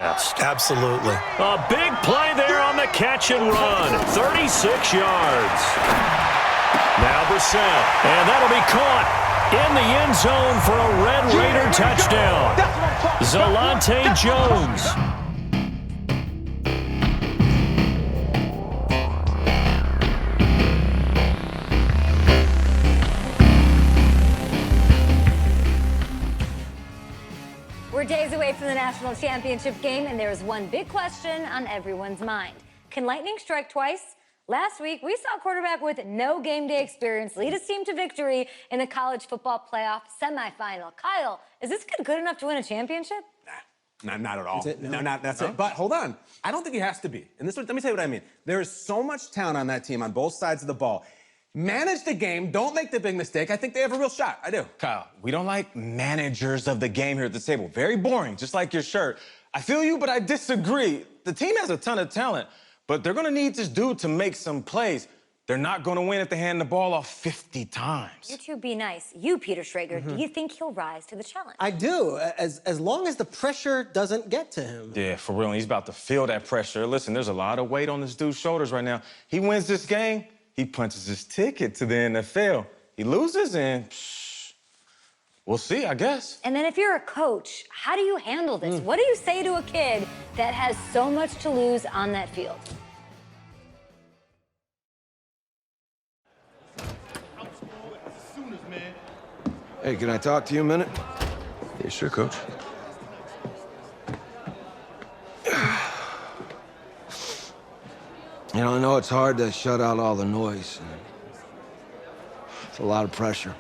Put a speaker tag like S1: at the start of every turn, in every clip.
S1: Absolutely.
S2: A big play there on the catch and run. 36 yards. Now Brissett. And that'll be caught in the end zone for a Red Raider touchdown. Zalante Jones.
S3: We're days away from the national championship game, and there is one big question on everyone's mind. Can lightning strike twice? Last week, we saw a quarterback with no game day experience lead his team to victory in the college football playoff semifinal. Kyle, is this kid good enough to win a championship?
S4: Nah, not at all.
S5: No,
S4: That's it. But hold on. I don't think he has to be. And let me tell you what I mean. There is so much talent on that team on both sides of the ball. Manage the game. Don't make the big mistake. I think they have a real shot. I do.
S5: Kyle, we don't like managers of the game here at the table. Very boring, just like your shirt. I feel you, but I disagree. The team has a ton of talent, but they're going to need this dude to make some plays. They're not going to win if they hand the ball off 50 times.
S3: You two be nice. You, Peter Schrager, do you think he'll rise to the challenge?
S1: I do, as long as the pressure doesn't get to him.
S5: Yeah, for real. He's about to feel that pressure. Listen, there's a lot of weight on this dude's shoulders right now. He wins this game, he punches his ticket to the NFL. He loses, and we'll see, I guess.
S3: And then if you're a coach, how do you handle this? What do you say to a kid that has so much to lose on that field?
S6: Hey, can I talk to you a minute?
S7: Yeah, sure, Coach.
S6: You know, I know it's hard to shut out all the noise. It's a lot of pressure.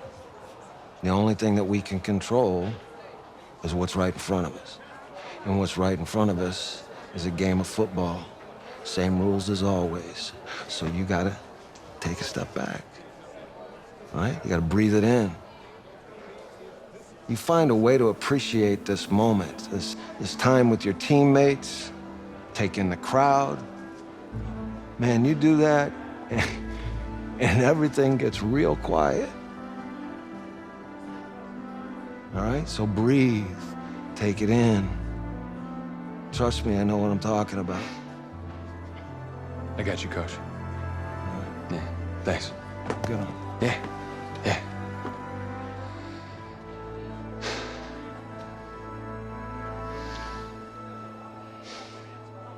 S6: The only thing that we can control is what's right in front of us. And what's right in front of us is a game of football. Same rules as always. So you gotta take a step back. All right? You gotta breathe it in. You find a way to appreciate this moment, this time with your teammates, take in the crowd. Man, you do that, and everything gets real quiet. All right, so breathe, take it in. Trust me, I know what I'm talking about.
S7: I got you, Coach. Yeah, thanks.
S6: Good on.
S7: Yeah.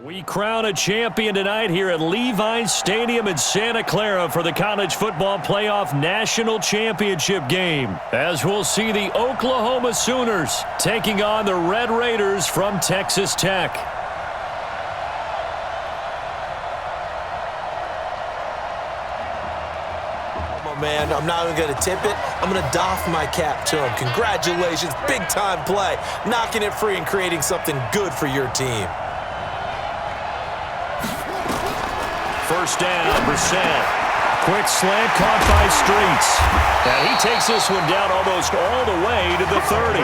S2: We crown a champion tonight here at Levi's Stadium in Santa Clara for the College Football Playoff National Championship game, as we'll see the Oklahoma Sooners taking on the Red Raiders from Texas Tech.
S1: Man, I'm not even going to tip it. I'm going to doff my cap to him. Congratulations, big-time play. Knocking it free and creating something good for your team.
S2: First down, Brissett. Quick slant caught by Streets. And he takes this one down almost all the way to the 30.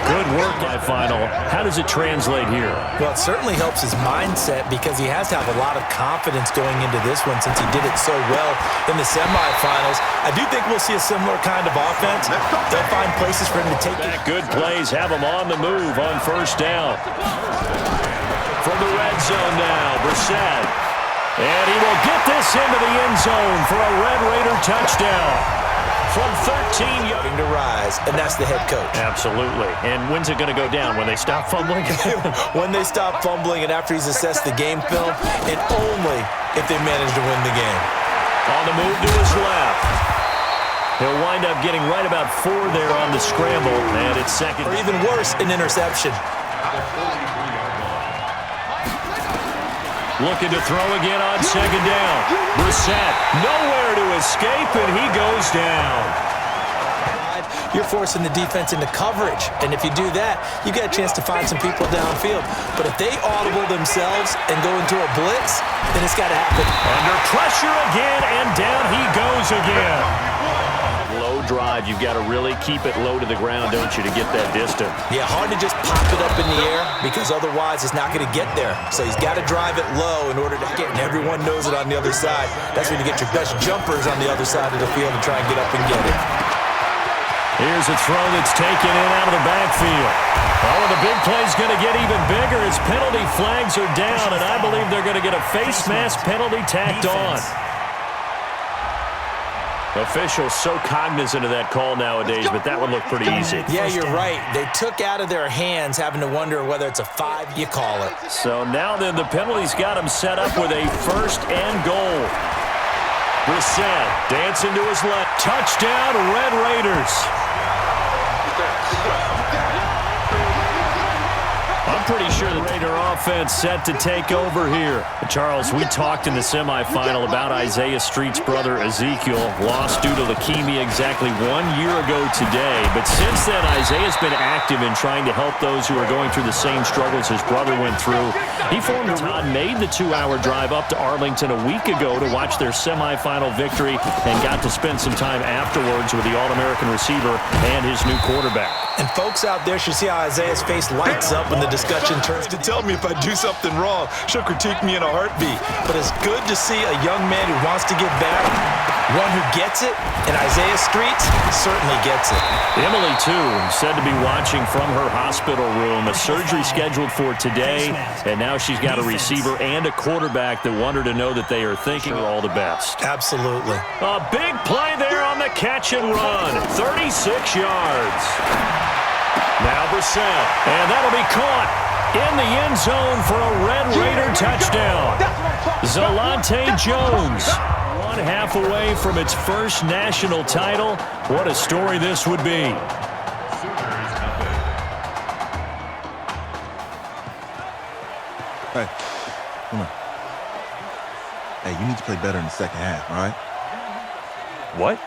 S2: Good work, that final. How does it translate here?
S1: Well, it certainly helps his mindset because he has to have a lot of confidence going into this one since he did it so well in the semifinals. I do think we'll see a similar kind of offense. They'll find places for him to take it.
S2: Good plays have him on the move on first down. From the red zone now, Brissett. And he will get this into the end zone for a Red Raider touchdown. From 13 yards.
S1: To rise, and that's the head coach.
S2: Absolutely. And when's it going to go down? When they stop fumbling?
S1: When they stop fumbling and after he's assessed the game film, and only if they manage to win the game.
S2: On the move to his left. He'll wind up getting right about 4 there on the scramble, and it's second.
S1: Or even worse, an interception.
S2: Looking to throw again on second down. Brissett nowhere to escape, and he goes down.
S1: You're forcing the defense into coverage, and if you do that, you get a chance to find some people downfield. But if they audible themselves and go into a blitz, then it's got to happen.
S2: Under pressure again, and down he goes again. Low drive, you've got to really keep it low to the ground, don't you, to get that distance?
S1: Yeah, hard to just pop it up in the air because otherwise it's not going to get there. So he's got to drive it low in order to get, and everyone knows it on the other side. That's when you get your best jumpers on the other side of the field and try and get up and get it.
S2: Here's a throw that's taken in out of the backfield. Oh, and the big play's going to get even bigger as penalty flags are down, and I believe they're going to get a face mask penalty tacked on. Officials so cognizant of that call nowadays, but that would look pretty easy.
S1: Yeah, you're right. They took out of their hands, having to wonder whether it's a 5, you call it.
S2: So now then, the penalty's got him set up with a 1st and goal. Brissett dancing to his left. Touchdown, Red Raiders. I'm pretty sure the Raider offense set to take over here. Charles, we talked in the semifinal about Isaiah Street's brother Ezekiel, lost due to leukemia exactly 1 year ago today. But since then, Isaiah's been active in trying to help those who are going through the same struggles his brother went through. He formed a Todd made the 2-hour drive up to Arlington a week ago to watch their semifinal victory and got to spend some time afterwards with the All-American receiver and his new quarterback.
S1: And folks out there should see how Isaiah's face lights up when the discussion turns to tell me if I do something wrong. She'll critique me in a heartbeat. But it's good to see a young man who wants to give back, one who gets it, and Isaiah Streets certainly gets it.
S2: Emily, too, said to be watching from her hospital room. A surgery scheduled for today, and now she's got a receiver and a quarterback that want her to know that they are thinking her all the best.
S1: Absolutely.
S2: A big play there on the catch and run. 36 yards. Now Brissett, and that'll be caught in the end zone for a Red Raider touchdown. Zalante Jones, 1/2 away from its first national title. What a story this would be.
S8: Hey, come on. Hey, you need to play better in the second half, all right?
S7: What?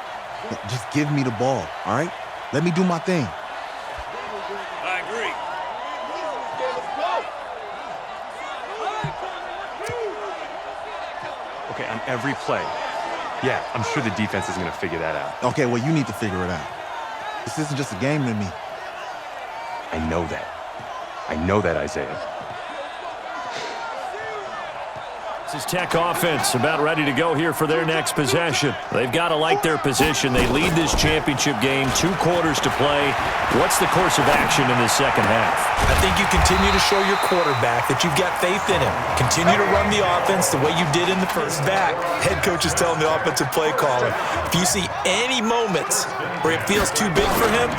S8: Just give me the ball, all right? Let me do my thing.
S2: I agree.
S7: Okay, on every play. Yeah, I'm sure the defense is going to figure that out.
S8: Okay, well, you need to figure it out. This isn't just a game to me.
S7: I know that. I know that, Isaiah.
S2: This is Tech offense about ready to go here for their next possession. They've got to like their position. They lead this championship game, 2 quarters to play. What's the course of action in this second half?
S1: I think you continue to show your quarterback that you've got faith in him. Continue to run the offense the way you did in the first back. Head coach is telling the offensive play caller, if you see any moments where it feels too big for him,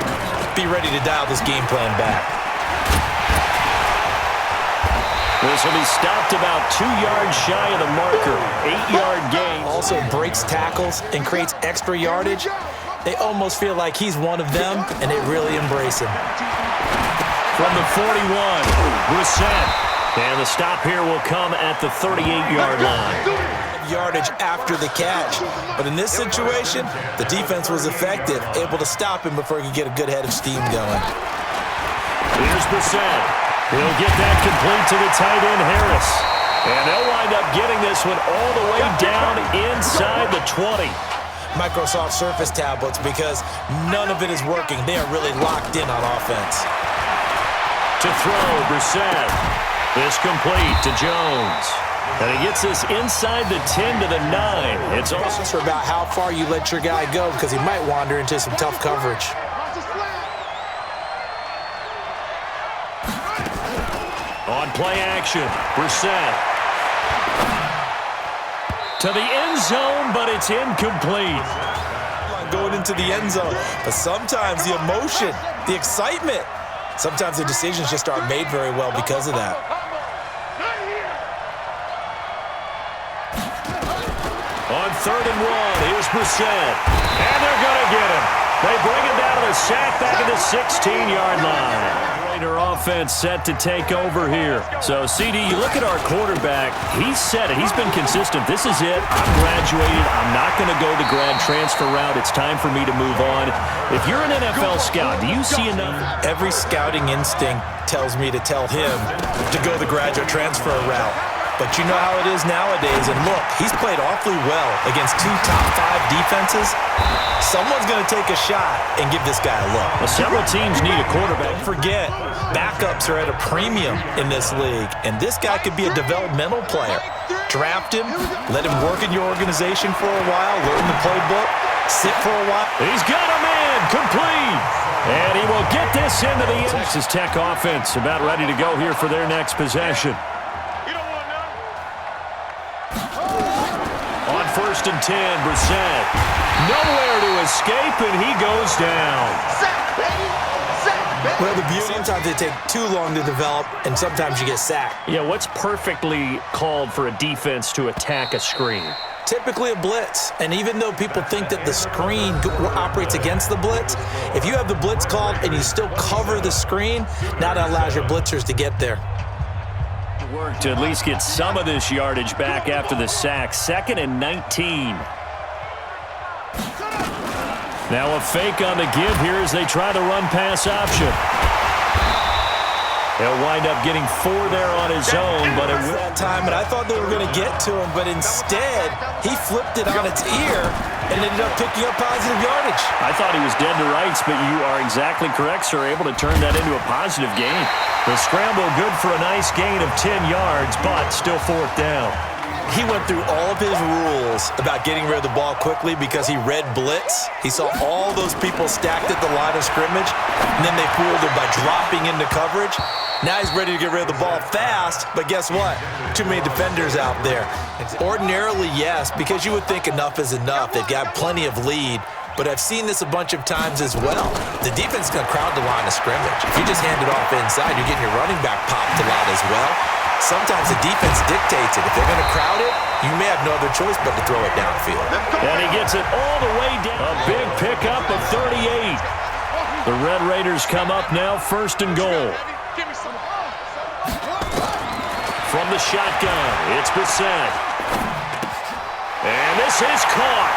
S1: be ready to dial this game plan back.
S2: This will be stopped about 2 yards shy of the marker. 8-yard gain.
S1: Also breaks tackles and creates extra yardage. They almost feel like he's one of them, and they really embrace him.
S2: From the 41, Brissett. And the stop here will come at the 38-yard line.
S1: Yardage after the catch. But in this situation, the defense was effective, able to stop him before he could get a good head of steam going.
S2: Here's Brissett. He'll get that complete to the tight end, Harris. And they'll wind up getting this one all the way down inside the 20.
S1: Microsoft Surface tablets, because none of it is working. They are really locked in on offense.
S2: To throw, Brissett. This complete to Jones. And he gets this inside the 10 to the 9. It's also
S1: about how far you let your guy go, because he might wander into some tough coverage.
S2: on play action. Brissett. To the end zone, but it's incomplete.
S1: Going into the end zone. But sometimes the emotion, the excitement, sometimes the decisions just aren't made very well because of that.
S2: On 3rd and 1, here's Brissett. And they're going to get him. They bring him down to the sack back at the 16-yard line. Raider offense set to take over here. So, CD, you look at our quarterback. He's said it. He's been consistent. This is it. I'm graduated. I'm not going to go the grad transfer route. It's time for me to move on. If you're an NFL scout, do you see enough?
S1: Every scouting instinct tells me to tell him to go the graduate transfer route. But you know how it is nowadays. And look, he's played awfully well against 2 top 5 defenses. Someone's going to take a shot and give this guy a look.
S2: Well, several teams need a quarterback.
S1: Don't forget, backups are at a premium in this league. And this guy could be a developmental player. Draft him, let him work in your organization for a while, learn the playbook, sit for a while.
S2: He's got him in. complete. And he will get this into the end. Texas Tech offense about ready to go here for their next possession. On 1st and 10, Brissett. Nowhere to escape, and he goes down.
S1: Well, the beauty, sometimes they take too long to develop, and sometimes you get sacked.
S2: Yeah, what's perfectly called for a defense to attack a screen?
S1: Typically a blitz, and even though people think that the screen operates against the blitz, if you have the blitz called and you still cover the screen, now that allows your blitzers to get there.
S2: Work to at least get some of this yardage back after the sack. 2nd and 19. Now a fake on the give here as they try the run-pass option. He'll wind up getting 4 there on his own, but it was
S1: that time, and I thought they were going to get to him, but instead he flipped it on its ear and ended up picking up positive yardage.
S2: I thought he was dead to rights, but you are exactly correct, sir. Able to turn that into a positive gain. The scramble good for a nice gain of 10 yards, but still 4th down.
S1: He went through all of his rules about getting rid of the ball quickly because he read blitz. He saw all those people stacked at the line of scrimmage, and then they fooled him by dropping into coverage. Now he's ready to get rid of the ball fast, but guess what? Too many defenders out there. Ordinarily, yes, because you would think enough is enough. They've got plenty of lead, but I've seen this a bunch of times as well. The defense is going to crowd the line of scrimmage. If you just hand it off inside, you're getting your running back popped a lot as well. Sometimes the defense dictates it. If they're going to crowd it, you may have no other choice but to throw it downfield.
S2: And he gets it all the way down. A big pickup of 38. The Red Raiders come up now, 1st and goal. From the shotgun, it's Brissett. And this is caught.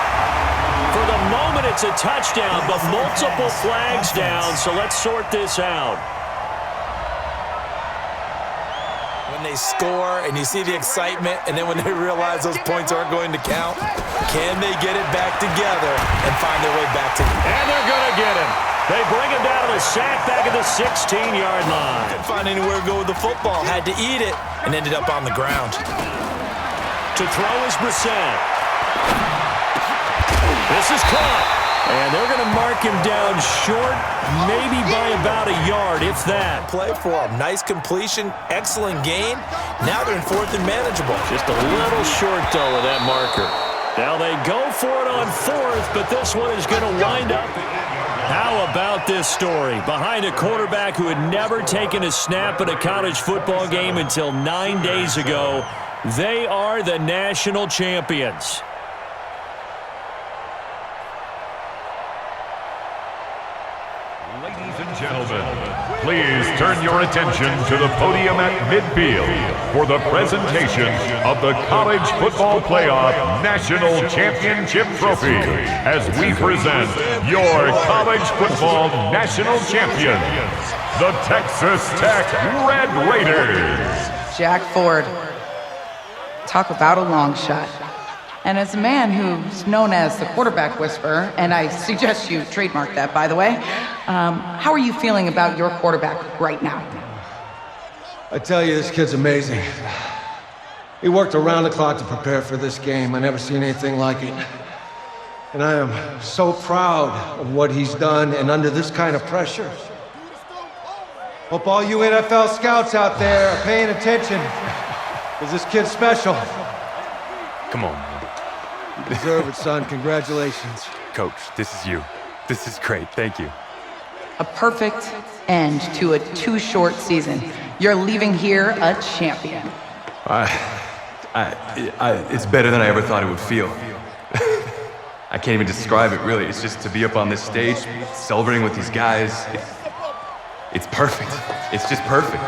S2: For the moment, it's a touchdown, but multiple flags down, so let's sort this out.
S1: When they score and you see the excitement, and then when they realize those points aren't going to count, can they get it back together and find their way back to...
S2: And they're going to get him. They bring him down to the sack back at the 16-yard line.
S1: Couldn't find anywhere to go with the football. Had to eat it and ended up on the ground.
S2: To throw is Brissett. This is caught. And they're going to mark him down short, maybe by about a yard, if that.
S1: Play for him. Nice completion, excellent gain. Now they're in 4th and manageable.
S2: Just a little short, though, of that marker. Now they go for it on 4th, but this one is going to wind up. How about this story? Behind a quarterback who had never taken a snap at a college football game until 9 days ago, they are the national champions.
S9: Ladies and gentlemen, please turn your attention to the podium at midfield for the presentation of the College Football Playoff National Championship Trophy as we present your college football national champions, the Texas Tech Red Raiders.
S10: Jack Ford. Talk about a long shot. And as a man who's known as the quarterback whisperer, and I suggest you trademark that, by the way, how are you feeling about your quarterback right now?
S6: I tell you, this kid's amazing. He worked around the clock to prepare for this game. I never seen anything like it. And I am so proud of what he's done, and under this kind of pressure. Hope all you NFL scouts out there are paying attention, because this kid's special.
S7: Come on, man.
S6: You deserve it, son. Congratulations.
S7: Coach, this is you. This is great. Thank you.
S10: A perfect end to a too-short season. You're leaving here a champion.
S11: It's better than I ever thought it would feel. I can't even describe it, really. It's just to be up on this stage, celebrating with these guys. It's perfect. It's just perfect.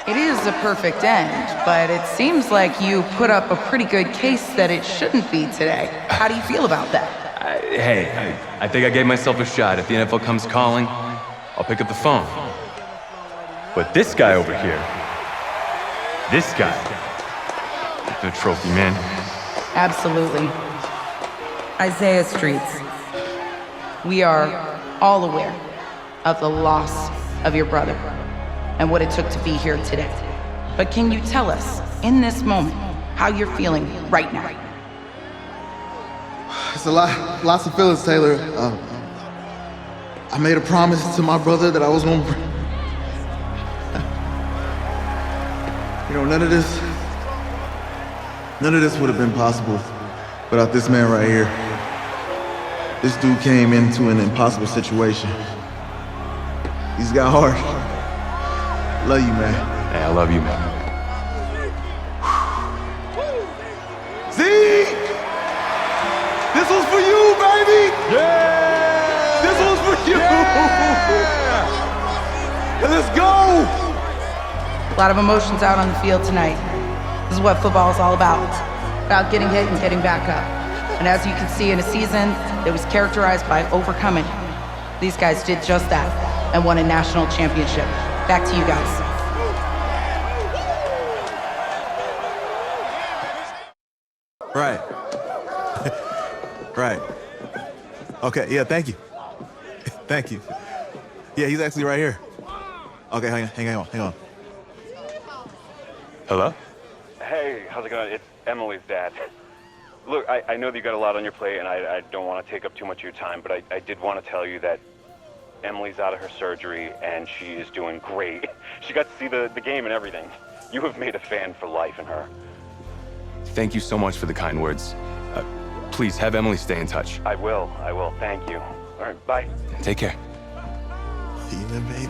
S10: It is a perfect end, but it seems like you put up a pretty good case that it shouldn't be today. How do you feel about that?
S11: I think I gave myself a shot. If the NFL comes calling, I'll pick up the phone. But this guy over here, this guy, the trophy, man.
S10: Absolutely. Isaiah Streets, we are all aware of the loss of your brother and what it took to be here today. But can you tell us, in this moment, how you're feeling right now?
S12: It's lots of feelings, Taylor.
S8: I made a promise to my brother that I was gonna you know, none of this would have been possible without this man right here. This dude came into an impossible situation. He's got heart. Love you, man.
S11: Hey, I love you, man.
S8: See? This was for you, baby! Yeah! This was for you! Yeah! Let's go!
S10: A lot of emotions out on the field tonight. This is what football is all about getting hit and getting back up. And as you can see, in a season that was characterized by overcoming, these guys did just that and won a national championship. Back to you guys.
S8: Right. Right. Okay, yeah, thank you. Thank you. Yeah, he's actually right here. Okay, hang on.
S7: Hello?
S12: Hey, how's it going? It's Emily's dad. Look, I know that you got a lot on your plate, and I don't want to take up too much of your time, but I did want to tell you that Emily's out of her surgery, and she is doing great. She got to see the game and everything. You have made a fan for life in her.
S11: Thank you so much for the kind words. Please have Emily stay in touch.
S12: I will. Thank you. All right, bye.
S11: Take care.
S8: Even, baby.